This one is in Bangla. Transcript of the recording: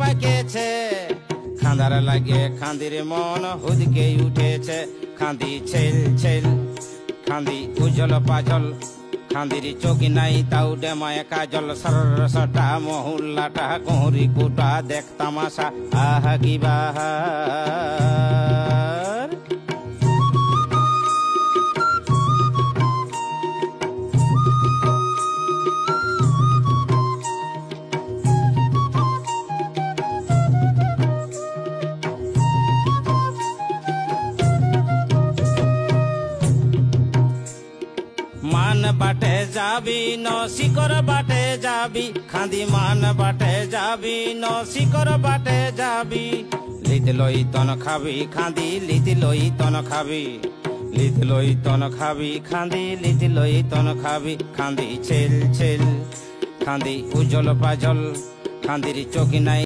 পাকেছে। খাঁদার লাগে খাঁদির মন হুদকে উঠেছে। খাঁদি ছেল ছেল খাঁদি উজ্জ্বল পাজল, খাঁদির চোখি নাই তাও ডেমায় কাজল। সরসটা মহুল্লাটা কোহরি কুটা দেখ তামাশা আহা কি বাহার। মান বাটে যাবি নসিকর বাটে যাবি, খাঁদি মান বাটে যাবি নসিকর বাটে যাবি। লিত লই তন খাবি খাঁদি লিত লই তন খাবি, লিত লই তন খাবি খাঁদি লিত লই তন খাবি। খাঁদি ছেল ছেল খাঁদি উজ্জ্বল পাজল, খাঁদির চোখি নাই